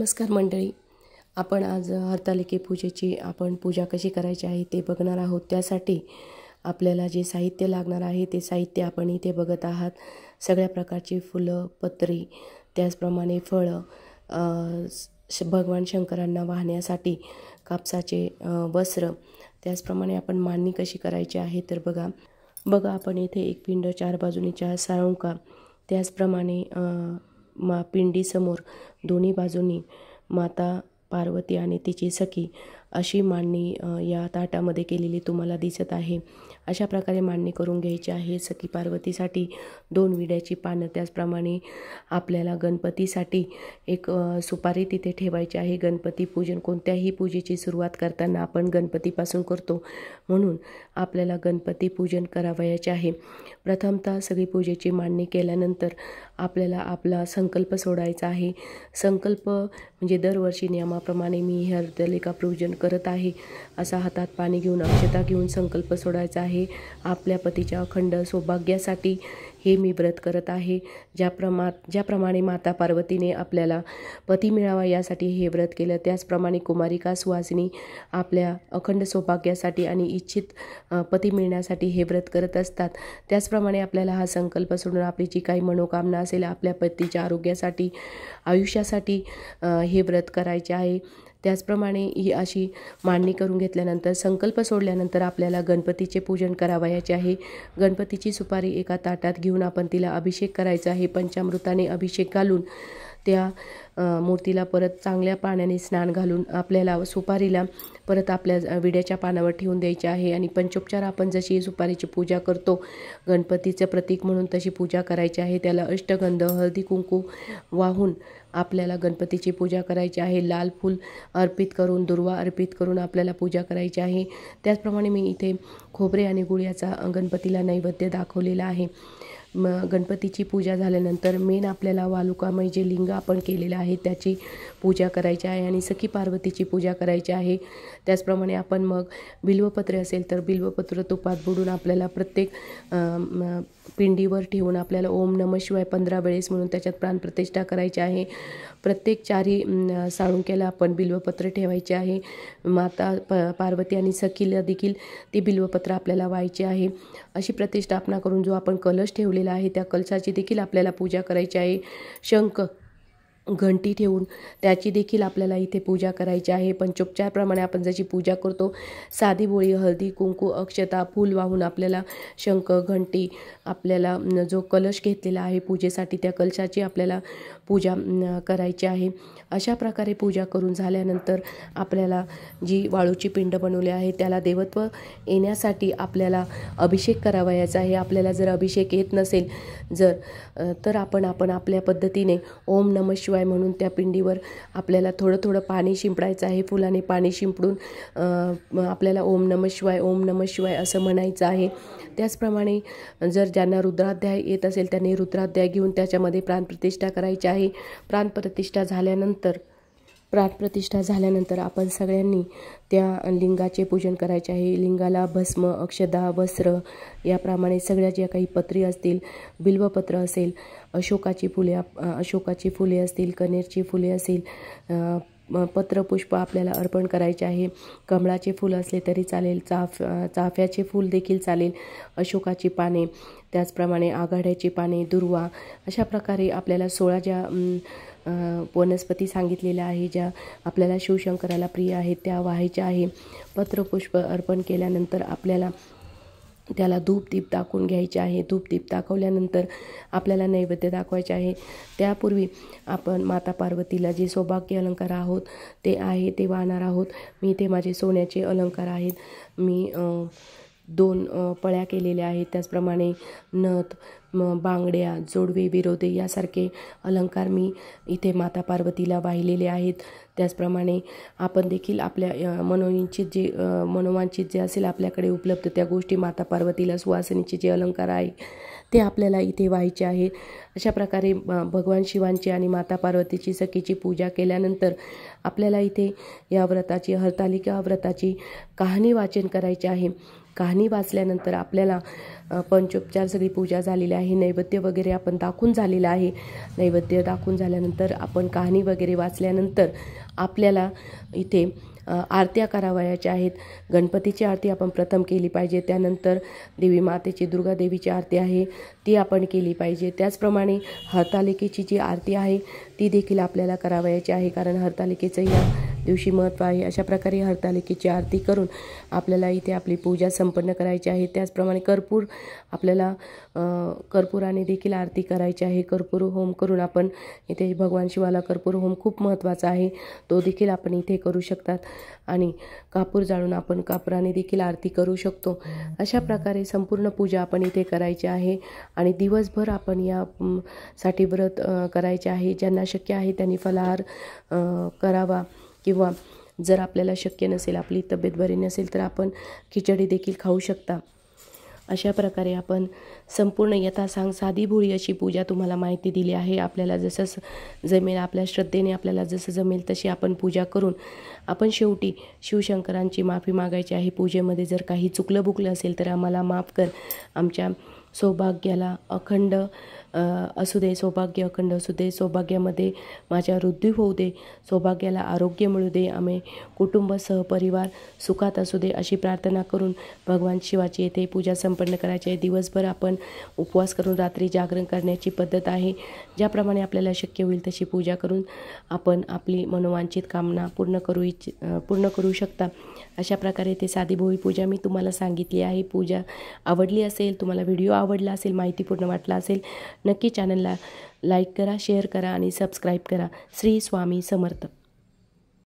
नमस्कार मंडळी, आपण आज हरतालिके पूजेची पूजा कशी करायची आहे ते बघणार आहोत। त्यासाठी आपल्याला जे साहित्य लागणार आहे ते साहित्य आपण इथे बघत आहात। सगळ्या प्रकारची फुलं, पत्री, त्याचप्रमाणे फळं, भगवान शंकरांना वाहण्यासाठी कापसाचे वस्त्र, त्याचप्रमाणे आपण मांडणी कशी करायची आहे तर बघा आपण इथे एक पिंड, चार बाजूनीच्या साळुंका, त्याचप्रमाणे पिंडीसमोर दोन्ही बाजूंनी माता पार्वती आणि तिची सखी अशी मांडणी या ताटामध्ये केलेली तुम्हाला दिसत आहे। अशा प्रकारे मांडणी करून घ्यायची आहे। सखी पार्वतीसाठी 2 विड्याची पानं, त्याचप्रमाणे आपल्याला गणपतीसाठी एक सुपारी तिथे ठेवायची आहे। गणपती पूजन, कोणत्याही पूजेची सुरुवात करताना आपण गणपतीपासून करतो, म्हणून आपल्याला गणपती पूजन करावयाचे आहे। प्रथमतः सगळी पूजेची मांडणी केल्यानंतर आपल्याला आपला संकल्प सोडायचा आहे। संकल्प म्हणजे दरवर्षी नियमाप्रमाणे मी हरतालिका पूजन करत आहे असा हातात पाणी घेऊन, अक्षता घेऊन संकल्प सोडायचा आहे। आपल्या पतीच्या अखंड सौभाग्यासाठी हे मी व्रत करत आहे। ज्याप्रमाणे माता पार्वतीने आपल्याला पती मिळावा यासाठी हे व्रत केलं, त्याचप्रमाणे कुमारिका सुवासिनी आपल्या अखंड सौभाग्यासाठी आणि इच्छित पती मिळण्यासाठी हे व्रत करत असतात। त्याचप्रमाणे आपल्याला हा संकल्प सोडून आपली जी काही मनोकामना असेल, आपल्या पतीच्या आरोग्यासाठी, आयुष्यासाठी हे व्रत करायचे आहे। त्याचप्रमाणे ही अशी मांडणी करून घेतल्यानंतर, संकल्प सोडल्यानंतर आपल्याला गणपतीचे पूजन करावयाचे आहे। गणपतीची सुपारी एका ताटात घेऊन आपण तिला अभिषेक करायचा आहे। पंचामृताने अभिषेक घालून त्या मूर्तीला परत चांगल्या पाण्याने स्नान घालून आपल्याला सुपारीला परत आपल्या विड्याच्या पानावर ठेवून द्यायचे आहे आणि पंचोपचार आपण जशी सुपारीची पूजा करतो, गणपतीचं प्रतीक म्हणून तशी पूजा करायची आहे। त्याला अष्टगंध, हळदी कुंकू वाहून आपल्याला गणपतीची पूजा करायची आहे। लाल फूल अर्पित करून, दुर्वा अर्पित करून आपल्याला पूजा करायची आहे। त्याचप्रमाणे मी इथे खोबरे आणि गुळ याचा गणपतीला नैवेद्य दाखवलेला आहे। गणपतीची पूजा झाल्यानंतर मेन आपल्याला वालुकामय जे लिंग आपण केलेलं आहे त्याची पूजा करायची आहे आणि सखी पार्वतीची पूजा करायची आहे। त्याचप्रमाणे आपण मग बिल्वपत्र असेल तर बिल्वपत्र तुपात बुडून आपल्याला प्रत्येक पिंडीवर ठेवून आपल्याला ओम नमः शिवाय 15 वेळेस म्हणून त्याच्यात प्राणप्रतिष्ठा करायची आहे। प्रत्येक 4 साळुंक्याला आपण बिल्वपत्र ठेवायचे आहे। माता पार्वती आणि सखीला देखील ती बिल्वपत्र आपल्याला व्हायची आहे। अशी प्रतिष्ठापना करून जो आपण कलश ठेवलेला आहे त्या कलशाची देखील आपल्याला पूजा करायची आहे। शंख, घंटी ठेवून त्याची देखील आपल्याला इथे पूजा करायची आहे। पंचोपचारप्रमाणे आपण जशी पूजा करतो, साधी बोळी, हळदी कुंकू, अक्षता, फूल वाहून आपल्याला शंख, घंटी, आपल्याला जो कलश घेतलेला आहे पूजेसाठी त्या कलशाची आपल्याला पूजा करायची आहे। अशा प्रकारे पूजा करून झाल्यानंतर आपल्याला जी वाळूची पिंड बनवली आहे त्याला देवत्व येण्यासाठी आपल्याला अभिषेक करावयाचा आहे। आपल्याला जर अभिषेक येत नसेल तर आपण आपल्या पद्धतीने ओम नमः शिवाय म्हणून त्या पिंडीवर आपल्याला थोडं पाणी शिंपडायचं आहे। फुलाने पाणी शिंपडून आपल्याला ओम नमः शिवाय, ओम नमः शिवाय असं म्हणायचं आहे। त्याचप्रमाणे जर ज्यांना रुद्राध्याय येत असेल त्यांनी रुद्राध्याय घेऊन त्याच्यामध्ये प्राणप्रतिष्ठा करायची आहे। प्राणप्रतिष्ठा झाल्यानंतर आपण सगळ्यांनी त्या लिंगाचे पूजन करायचे आहे। लिंगाला भस्म, अक्षदा, वस्त्र याप्रमाणे सगळ्या ज्या काही पत्री असतील, बिल्वपत्र असेल, अशोकाची फुले असतील, कनेरची फुले असेल, पत्रपुष्प आपल्याला अर्पण करायचे आहे। कमळाचे फूल असले तरी चालेल, चाफ्याचे फूल देखील चालेल, अशोकाची पाने, त्याचप्रमाणे आघाड्याची पाने, दुर्वा, अशा प्रकारे आपल्याला 16 ज्या वनस्पती सांगितलेल्या आहे, ज्या आपल्याला शिवशंकराला प्रिय आहेत त्या व्हायच्या आहे। पत्रपुष्प अर्पण केल्यानंतर आपल्याला त्याला धूप दीप दाखवून घ्यायचे आहे। धूप दीप दाखवल्यानंतर आपल्याला नैवेद्य दाखवायचे आहे। त्यापूर्वी आपण माता पार्वतीला जे सौभाग्य अलंकार आहोत ते वाहणार आहोत। मी इथे माझे सोन्याचे अलंकार आहेत, मी 2 पळ्या केलेल्या आहेत। त्याचप्रमाणे नथ, बांगड्या, जोडवे, विरोधे यासारखे अलंकार मी इथे माता पार्वतीला वाहिलेले आहेत। त्याचप्रमाणे आपण देखील आपल्या मनोवांछित जे असेल आपल्याकडे उपलब्ध त्या गोष्टी माता पार्वतीला, सुवासिनीचे जे अलंकार आहे ते आपल्याला इथे व्हायचे आहेत। अशा प्रकारे भगवान शिवांची आणि माता पार्वतीची सखीची पूजा केल्यानंतर आपल्याला इथे या व्रताची, हरतालिका व्रताची कहाणी वाचन करायची आहे। कहाणी वाचल्यानंतर आपल्याला पंचोपचार सगळी पूजा झालेली आहे, नैवेद्य वगैरे आपण दाखवून झालेलं आहे. नैवेद्य दाखवून झाल्यानंतर आपण कहाणी वगैरे वाचल्यानंतर आपल्याला इथे आरत्या करावयाच्या आहेत. गणपतीची आरती आपण प्रथम केली पाहिजे, त्यानंतर देवी मातेची दुर्गा देवीची आरती आहे ती आपण केली पाहिजे. त्याचप्रमाणे हरतालिकेची जी आरती आहे ती देखील आपल्याला करावयाची आहे, कारण हरतालिकेचं या दिवशी महत्त्व आहे. अशा प्रकारे हरतालिकेची आरती करून आपल्याला इथे आपली पूजा संपन्न करायची आहे. त्याचप्रमाणे आपल्याला कर्पूराने देखील आरती करायची आहे. कर्पूर होम करून आपण इथे भगवान शिवाला कर्पूर होम खूप महत्त्वाचा आहे, तो देखील आपण इथे करू शकतात. आणि कापूर जाळून आपण कापराने देखील आरती करू शकतो. अशा प्रकारे संपूर्ण पूजा आपण इथे करायची आहे. आणि दिवसभर आपण या साठी व्रत करायचे आहे. ज्यांना शक्य आहे त्यांनी फलाहार करावा, किंवा जर आपल्याला शक्य नसेल, आपली तब्येत बरी नसेल, तर आपण खिचडी देखील खाऊ शकता. अशा प्रकारे आपण संपूर्ण यथासांग साधी भोळी अशी पूजा तुम्हाला माहिती दिली आहे. आपल्याला जसं जमेल, आपल्या श्रद्धेने आपल्याला जसं जमेल तशी आपण पूजा करून आपण शेवटी शिवशंकरांची माफी मागायची आहे. पूजेमध्ये जर काही चुकलं बुकलं असेल तर आम्हाला माफ कर, आमच्या सौभाग्याला अखंड असू दे, सौभाग्य अखंड असू दे, सौभाग्यामध्ये माझ्या वृद्धी होऊ दे, सौभाग्याला आरोग्य मिळू दे, आम्ही कुटुंब सहपरिवार सुखात असू दे, अशी प्रार्थना करून भगवान शिवाची येथे पूजा संपन्न करायची आहे. दिवसभर आपण उपवास करून रात्री जागरण करण्याची पद्धत आहे. ज्याप्रमाणे आपल्याला शक्य होईल तशी पूजा करून आपण आपली मनोवांछित कामना पूर्ण करू शकता. अशा प्रकारे ते साधी भोळी पूजा मी तुम्हाला सांगितली आहे. पूजा आवडली असेल, तुम्हाला व्हिडिओ आवडला असेल, माहितीपूर्ण वाटला असेल, नक्की चॅनलला लाईक करा, शेअर करा आणि सबस्क्राईब करा. श्री स्वामी समर्थ.